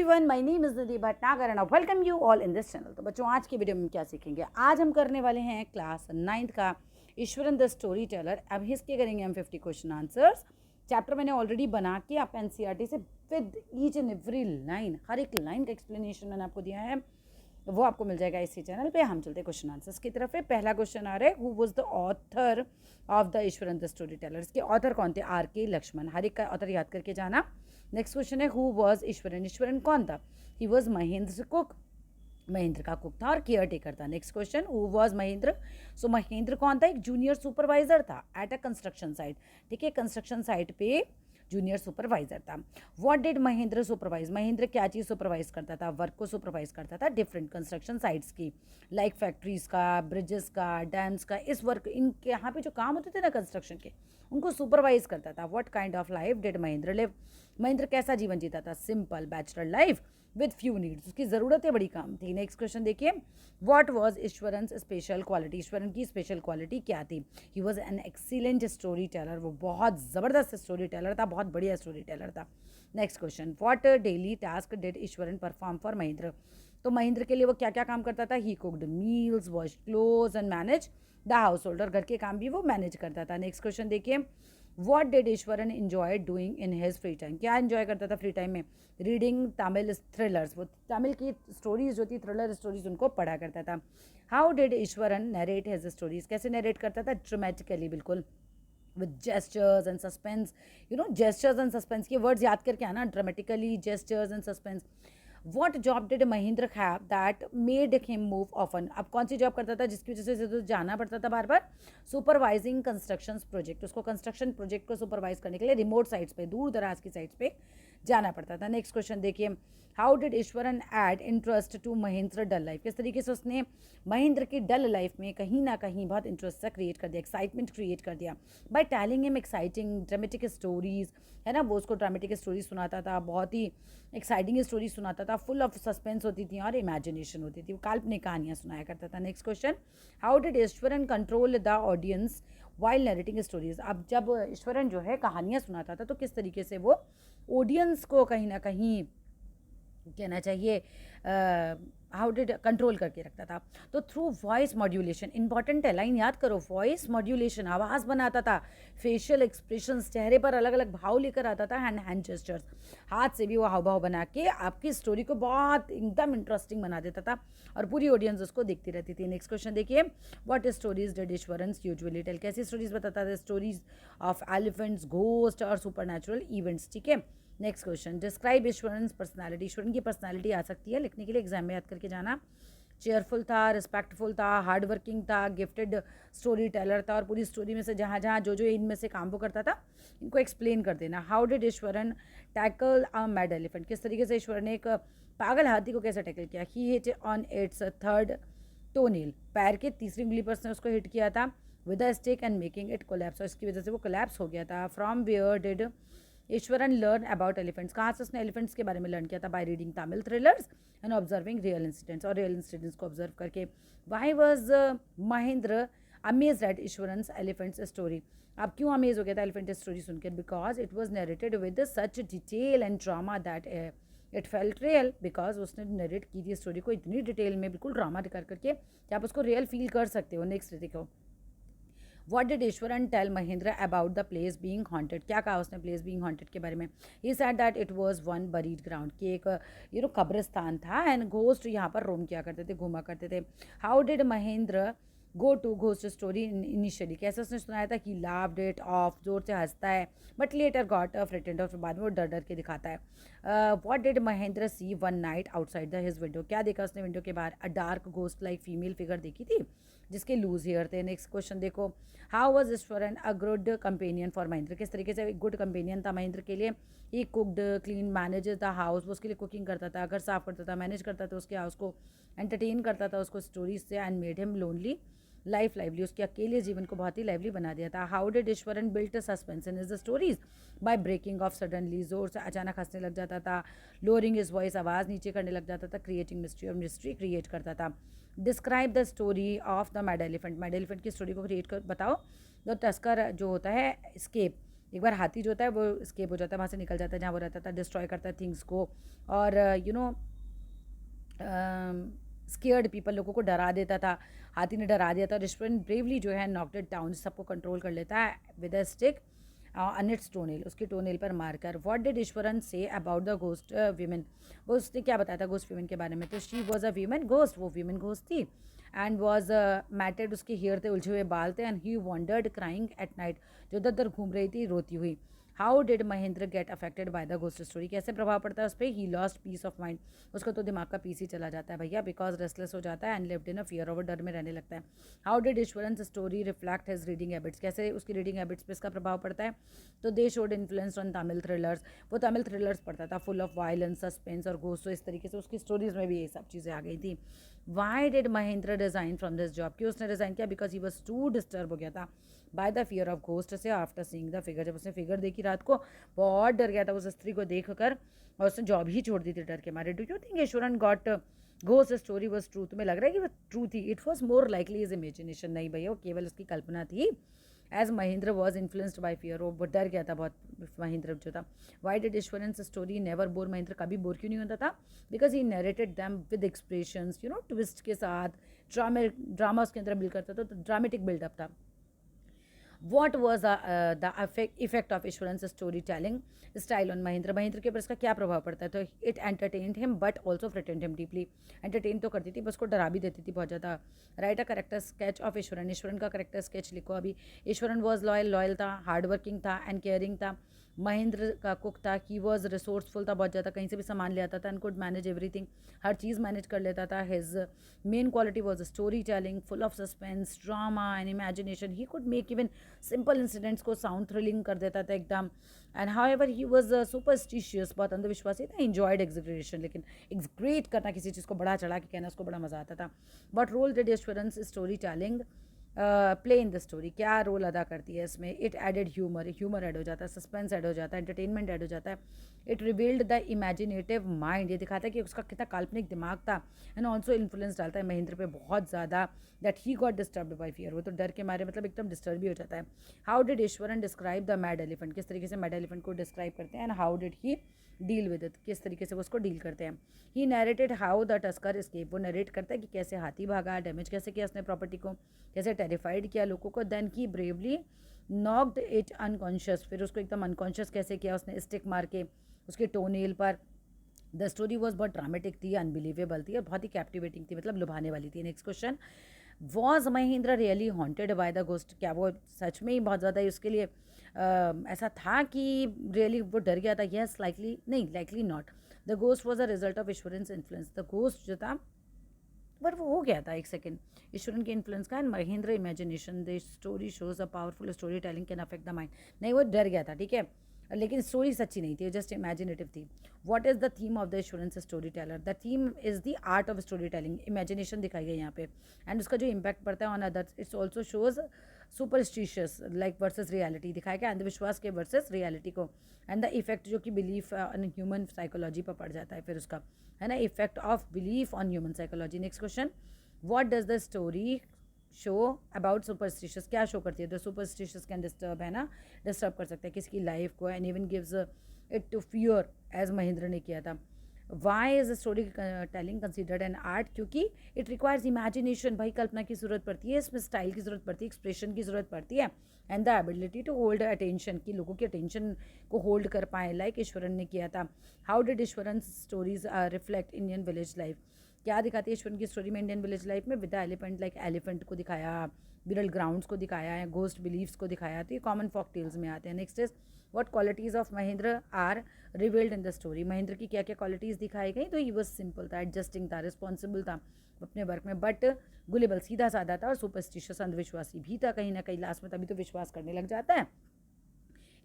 Everyone, my name is Nidhi Bhatnagar and I welcome you all in this channel. तो बच्चों, आज की video में क्या सीखेंगे? आज हम करने वाले हैं क्लास 9th का ईश्वरन द स्टोरी टेलर। अब इसके करेंगे हम 50 क्वेश्चन आंसर्स। चैप्टर मैंने ऑलरेडी बना के आप एनसीईआरटी से with each and every line, हर एक लाइन का एक्सप्लेनेशन मैंने आपको दिया है, वो आपको मिल जाएगा इसी चैनल पे। हम चलते क्वेश्चन आंसर्स की तरफ है। पहला क्वेश्चन आ रहा है, who was the author of the Eswaran the story Taylor. इसके ऑथर कौन थे? आर के लक्ष्मण। हर एक का ऑथर याद करके जाना। नेक्स्ट क्वेश्चन है, हु वाज ईश्वरन। ईश्वरन कौन था? He was Mahendra cook. Mahendra का कुक था और केयर टेकर था। Next question, who was Mahendra. So Mahendra कौन था? एक जूनियर सुपरवाइजर था एट अ कंस्ट्रक्शन साइट। ठीक है, कंस्ट्रक्शन साइट पे जूनियर सुपरवाइजर था। What did Mahendra supervise. Mahendra क्या चीज़ सुपरवाइज करता था? वर्क को सुपरवाइज करता था डिफरेंट कंस्ट्रक्शन साइट्स की, लाइक फैक्ट्रीज का, ब्रिजेस का, डैम्स का। इस वर्क इनके यहाँ पे जो काम होते थे ना कंस्ट्रक्शन के, उनको सुपरवाइज करता था। What kind of life did Mahendra live. Mahendra कैसा जीवन जीता था? Simple bachelor life with few needs. उसकी ज़रूरतें बड़ी कम थी। नेक्स्ट क्वेश्चन देखिए, what was Eswaran special quality. Eswaran की स्पेशल क्वालिटी क्या थी? He was an excellent story teller. वो बहुत ज़बरदस्त स्टोरी टेलर था, बहुत बढ़िया स्टोरी टेलर था। Next question, what daily task did Eswaran perform for Mahendra. तो महेंद्र के लिए वो क्या क्या काम करता था? He cooked meals, wash clothes and manage the हाउस होल्ड। और घर के काम भी वो मैनेज करता था। नेक्स्ट क्वेश्चन देखिए, what did Eswaran enjoy doing in his free time. क्या एंजॉय करता था फ्री टाइम में? Reading Tamil thrillers. वो तमिल की स्टोरीज जो थी, थ्रिलर स्टोरीज, उनको पढ़ा करता था। How did Eswaran narrate his stories. कैसे नरेट करता था? ड्रामेटिकली, बिल्कुल, with gestures and suspense. Gestures and suspense के वर्ड्स याद करके आना, dramatically, gestures and suspense. What job did Mahendra have that made him move often. अब कौन सी जॉब करता था जिसकी वजह से तो जाना पड़ता था बार बार? Supervising construction project. उसको कंस्ट्रक्शन प्रोजेक्ट को सुपरवाइज करने के लिए रिमोट साइट्स पे, दूर दराज की साइट्स पे जाना पड़ता था। नेक्स्ट क्वेश्चन देखिए, how did Ishwaran add interest to Mahendra dull life. किस तरीके से उसने महेंद्र की डल लाइफ में कहीं ना कहीं बहुत इंटरेस्ट सा क्रिएट कर दिया, एक्साइटमेंट क्रिएट कर दिया, by telling him exciting dramatic stories. है ना, वो उसको ड्रामेटिक स्टोरीज सुनाता था, बहुत ही एक्साइटिंग स्टोरी सुनाता था, फुल ऑफ सस्पेंस होती थी और इमेजिनेशन होती थी, वो काल्पनिक कहानियाँ सुनाया करता था। Next question, how did Eswaran control the audience while narrating stories. अब जब ईश्वरन जो है कहानियाँ सुनाता था, तो किस तरीके से वो ऑडियंस को कहीं ना कहीं, कहना चाहिए, हाउ डिड कंट्रोल करके रखता था? तो थ्रू वॉइस मॉड्यूलेशन, इंपॉर्टेंट है, लाइन याद करो, वॉइस मॉड्यूलेशन, आवाज़ बनाता था, फेशियल एक्सप्रेशंस, चेहरे पर अलग अलग भाव लेकर आता था, हैंड हैंड जेस्चर्स, हाथ से भी वो हाव भाव बना के आपकी स्टोरी को बहुत एकदम इंटरेस्टिंग बना देता था और पूरी ऑडियंस उसको देखती रहती थी। नेक्स्ट क्वेश्चन देखिए, what stories did Iswaran usually tell. कैसी स्टोरीज बताता था? स्टोरीज ऑफ एलिफेंट्स, घोस्ट और सुपर इवेंट्स। ठीक है, next question, describe Iswaran personality. Iswaran की पर्सनालिटी आ सकती है, लिखने के लिए एग्जाम में याद करके जाना। चेयरफुल था, रिस्पेक्टफुल था, हार्ड वर्किंग था, गिफ्टेड स्टोरी टेलर था। और पूरी स्टोरी में से जहाँ जहाँ जो जो इनमें से काम वो करता था, इनको एक्सप्लेन कर देना। How did Eswaran tackle a mad elephant. किस तरीके से ईश्वरन ने एक पागल हाथी को कैसे टैकल किया? ही हिट ऑन इट्स थर्ड टोनील। पैर के तीसरी उंगली पर उसने उसको हिट किया था with a stick and making it collapse. और इसकी वजह से वो कोलैप्स हो गया था। From where did Iswaran learn about elephants. कहाँ से उसने एलिफेंट्स के बारे में लर्न किया था? By reading Tamil thrillers and observing real incidents. और रियल इंसिडेंट्स को ऑब्जर्व करके। Why was Mahendra amazed at Eswaran's elephant's story. अब क्यों अमेज हो गया था एलिफेंट स्टोरी सुनकर? Because it was narrated with such detail and drama that it felt real. Because उसने नरेट की थी स्टोरी को इतनी डिटेल में, बिल्कुल ड्रामा कर करके, कि आप उसको रियल फील कर सकते हो। नेक्स्ट देखो, What did Iswaran tell Mahendra about the place being haunted. क्या कहा उसने प्लेस बीइंग हॉन्टेड के बारे में? He said that it was one buried ground, कि एक कब्रिस्तान था एंड घोस्ट यहाँ पर रोम किया करते थे, घूमा करते थे। How did Mahendra go to ghost story initially. कैसे उसने सुनाया था? कि लाव्ड इट ऑफ, जोर से हंसता है, बट लेटर गॉट फ्रिटेंड, और फिर बाद में वो डर डर के दिखाता है। What did Mahendra see one night outside the his window. क्या देखा उसने विंडो के बाहर? A dark ghost like female figure देखी थी जिसके लूज हेयर थे। नेक्स्ट क्वेश्चन देखो, how was Iswaran a good companion for Mahendra. किस तरीके से एक गुड कंपेनियन था महेंद्र के लिए? He cooked clean manage the house. वो उसके लिए कुकिंग करता था, घर साफ करता था, मैनेज करता था उसके हाउस को, एंटरटेन करता था उसको स्टोरीज से, and made him lonely life lively. उसके अकेले जीवन को बहुत ही लाइवली बना दिया था। How did Iswaran built suspense in is the stories? By breaking off suddenly, जोर से अचानक हंसने लग जाता था, लोअरिंग इज वॉइस, आवाज़ नीचे करने लग जाता था, क्रिएटिंग मिस्ट्री, और मिस्ट्री क्रिएट करता था। Describe the story of the mad elephant. Mad elephant की स्टोरी को क्रिएट कर बताओ। द टस्कर जो होता है, स्केप एक बार हाथी जो होता है वो स्केप हो जाता है, वहाँ से निकल जाता है जहाँ वो रहता था, डिस्ट्रॉय करता है थिंग्स को, और स्केयर्ड पीपल, लोगों को डरा देता था। हाथी ने डरा दिया था। ईश्वरन ब्रेवली जो है नॉक्ड इट डाउन, सबको कंट्रोल कर लेता है with a stick on it's टोनेल, उसकी टोनेल पर मारकर। What did Eswaran say about the ghost women, वो उसने क्या बताया था घोस्ट वीमेन के बारे में? तो she was a women ghost, वो वीमेन घोस्ट थी। एंड वॉज मैटेड, उसके हेयर थे, उलझे हुए बाल थे। And he wandered crying at night, जो इधर उधर घूम रही थी रोती हुई। How did Mahendra get affected by the ghost story, कैसे प्रभाव पड़ता है उस पर? He lost peace of mind, उसका तो दिमाग का पीस ही चला जाता है भैया, बिकॉज रेस्टलेस हो जाता है and lived in a fear, और डर में रहने लगता है। How did Iswaran story reflect his reading habits, कैसे उसकी रीडिंग हैबिट्स पे इसका प्रभाव पड़ता है? तो they showed influence on Tamil thrillers, वो तमिल थ्रिलर्स पढ़ता था फुल ऑफ वायलेंस, सस्पेंस और घोस्ट, तो इस तरीके से उसकी स्टोरीज में भी ये सब चीज़ें आ गई थी। Why did Mahendra resign from this job, क्यों उसने रिजाइन किया? Because he was too disturb हो गया था by the fear of ghost से आफ्टर सीइंग द फिगर, जब उसने फिगर देखी रात को बहुत डर गया था उस स्त्री को देख कर, और उसने जॉब ही छोड़ दी थी डर के मारे। Do you think Iswaran got ghost story was true, तुम्हें लग रहा है कि वो ट्रू थी? It was more likely is imagination, नहीं भैया वो केवल उसकी कल्पना थी। As Mahendra was influenced by fear, वो डर गया था बहुत महेंद्र जो था। Why did Iswaran story never bore, Mahendra कभी बोर क्यों नहीं होता था? Because he narrated them with expressions, twist के साथ, ड्रामा उसके अंदर बिल्ड करता था, तो ड्रामेटिक बिल्डअप था। What was the effect of Eswaran story telling style on Mahendra, Mahendra के ऊपर इसका क्या प्रभाव पड़ता है? तो it entertained him but also frightened him deeply, entertain तो करती थी बस को डरा भी देती थी बहुत ज़्यादा। Right a character sketch of Eswaran, Eswaran का करेक्टर स्केच लिखो अभी। ईश्वरन वॉज लॉयल, लॉयल था, हार्ड वर्किंग था एंड केयरिंग था। महेंद्र का कुक था, ही वॉज रिसोर्सफुल था, बहुत ज़्यादा कहीं से भी सामान ले आता था and could manage everything, her cheese manage कर लेता था। His main quality was story telling full of suspense, drama and imagination, he could make even simple incidents को साउंड थ्रिलिंग कर देता था एकदम। And how ever he was superstitious, बहुत अंधविश्वासी था। इंजॉयड एग्जिग्रेशन, लेकिन एग्जिग्रेट करना किसी चीज़ को बड़ा चढ़ा के कहना उसको बड़ा मजा आता था। But role did Iswaran story telling play in the story, क्या रोल अदा करती है इसमें? It added humour, humour add हो जाता है, सस्पेंस ऐड हो जाता है, एंटरटेनमेंट ऐड हो जाता है। It revealed the imaginative mind, ये दिखाता है कि उसका कितना काल्पनिक दिमाग था। एंड ऑल्सो इन्फ्लुएंस डालता है महेंद्र पे बहुत ज़्यादा, that he got disturbed bye fear, वो तो डर के मारे मतलब एकदम डिस्टर्ब भी हो जाता है। How did Eswaran describe the mad elephant, किस तरीके से मैड एलिफेंट को डिस्क्राइब करते हैं? And how did he deal with it, किस तरीके से वो उसको डील करते हैं? He narrated how the tusker escape, वो नरेट करता है कि कैसे हाथी भागा, डैमेज कैसे किया उसने प्रॉपर्टी को, कैसे टेरिफाइड किया लोगों को। Then he bravely knocked it unconscious, फिर उसको एकदम अनकॉन्शियस कैसे किया उसने स्टिक मार के उसके टोनेल पर। द स्टोरी वॉज बहुत ड्रामेटिक थी, अनबिलीवेबल थी और बहुत ही कैप्टिवेटिंग थी, मतलब लुभाने वाली थी। Next question, was Mahendra really haunted by the ghost, क्या वो सच में ही बहुत ज़्यादा उसके लिए ऐसा था कि रियली वो डर गया था? येस लाइकली, नहीं likely not. The ghost was a result of Eswaran's influence, the ghost जो था बट वो हो गया था एक सेकेंड ईश्वरन के इन्फ्लुएंस का। And Mahendra imagination, the story shows a powerful story telling can affect the mind, नहीं वो डर गया था ठीक है, लेकिन स्टोरी सच्ची नहीं थी, जस्ट इमेजिनेटिव थी। What is the theme of the Eswaran story teller, the theme is the art of story telling, imagination दिखाई गई यहाँ पे। एंड उसका जो इम्पैक्ट पड़ता है on others, it's also shows superstitious like versus reality, दिखाया गया अंधविश्वास के वर्सेस रियलिटी को। एंड द इफेक्ट जो कि बिलीफ ऑन ह्यूमन साइकोलॉजी पर पड़ जाता है फिर उसका, है ना, effect of belief on human psychology. Next question, what does the story show about superstitious, क्या शो करती है? द सुपरस्टिशियस कैन डिस्टर्ब, है ना, डिस्टर्ब कर सकता है किसकी लाइफ को, and even gives it to fear as Mahendra ने किया था। Why is story telling considered an art, क्योंकि इट रिक्वायर्स इमेजिनेशन, भाई कल्पना की जरूरत पड़ती है इसमें, स्टाइल की जरूरत पड़ती है, एक्सप्रेशन की जरूरत पड़ती है, and the ability to hold attention, की लोगों की अटेंशन को होल्ड कर पाए, लाइक ईश्वरन ने किया था। How did Eswaran stories reflect Indian village life, क्या दिखाती है ईश्वरन की स्टोरी में इंडियन विलेज लाइफ में? With the elephant, like elephant को दिखाया, बिरल ग्राउंड्स को दिखाया है, घोस्ट बिलीव्स को दिखाया, तो ये कॉमन फॉक टेल्स में आते हैं। Next is what qualities of Mahendra are revealed in the story, Mahendra की क्या क्या क्वालिटीज़ दिखाई गई? तो ही वॉज सिंपल था, एडजस्टिंग था, रिस्पॉन्सिबल था अपने वर्क में, बट गुलेबल सीधा साधा था, और सुपरस्टिशियस अंधविश्वासी भी था कहीं ना कहीं, लास्ट में तभी तो विश्वास करने लग जाता है।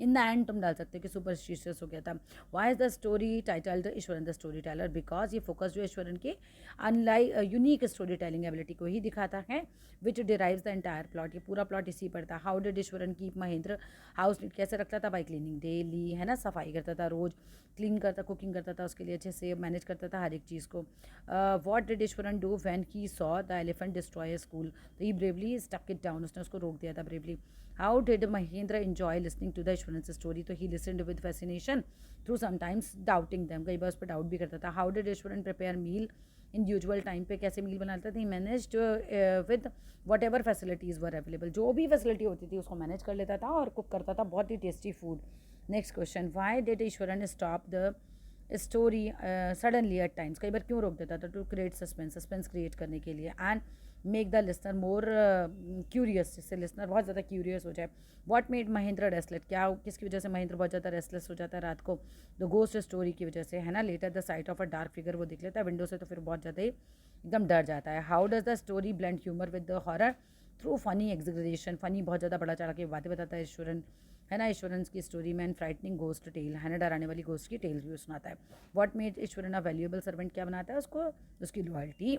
इन द एंड तुम डाल सकते हो कि सुपरस्टिशियस हो गया था। Why is the story titled Iswaran the story teller, because ये फोकस जो ईश्वरन की unlike unique story telling ability को ही दिखाता है, which derives the entire plot, ये पूरा प्लॉट इसी पर था। How did Iswaran keep Mahendra house neat, कैसे रखता था? बाई क्लीनिंग डेली, है ना, सफाई करता था रोज, क्लीन करता, कुकिंग करता था उसके लिए अच्छे से, मैनेज करता था हर एक चीज़ को। What did Eswaran do when he saw the elephant destroy school, तो he bravely stuck it down, उसने उसको रोक दिया था bravely. How did Mahendra enjoy listening to the Eswaran's story, तो he listened with fascination through sometimes doubting them, कई बार उस पर डाउट भी करता था. How did Eswaran prepare meal in usual time पे, कैसे मील बनाता था. He managed with what ever facilities were available, जो भी फैसिलिटी होती थी उसको मैनेज कर लेता था और कुक करता था बहुत ही tasty food. Next question, why did Eswaran stop the story suddenly at times, कई बार क्यों रोक देता था. टू क्रिएट सस्पेंस क्रिएट करने के लिए, and make the listener more curious, जिससे लिसनर बहुत ज़्यादा क्यूरियस हो जाए. व्हाट मेड महेंद्र रेस्टलेस, क्या किसकी वजह से महेंद्र बहुत ज़्यादा रेस्टलेस हो जाता है रात को. द गोस्ट स्टोरी की वजह से, है ना. Later the sight of a dark figure, वो दिख लेता है विंडो से तो फिर बहुत ज़्यादा ही एकदम डर जाता है. How does the story blend humour with the horror, through funny exaggeration, funny बहुत ज़्यादा बड़ा चढ़ा के बातें बताता है ईश्वरन, है ना. ईश्वरंस की स्टोरी में फ्राइटनिंग गोस्ट टेल, है ना, डराने वाली गोस्ट की टेल्स भी सुनाता है. What made Eswaran a valuable servant, क्या बनाता है उसको, उसकी लॉयल्टी,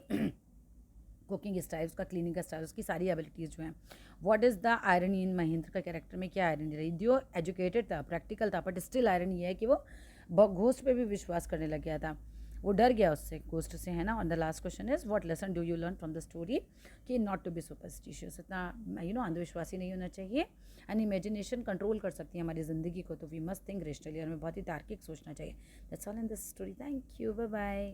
कुकिंग स्टाइल, उसका क्लीनिंग का स्टाइल, उसकी सारी एबिलिटीज़ जो हैं. What is the irony in Mahendra का कैरेक्टर में, क्या आयरनी रही. जो एजुकेटेड था, प्रैक्टिकल था, बट स्टिल आयरनी ये है कि वो घोस्ट पे भी विश्वास करने लग गया था, वो डर गया उससे, घोस्ट से, है ना. On the last question is what lesson do you learn from the story, कि नॉट टू बी सुपरस्टिशियस, इतना अंधविश्वासी नहीं होना चाहिए. एंड इमेजिनेशन कंट्रोल कर सकती है हमारी ज़िंदगी को, तो वी मस्ट थिंक रेशनली, और हमें बहुत ही तार्किक सोचना चाहिए. That's all in this story. Thank you, bye bye.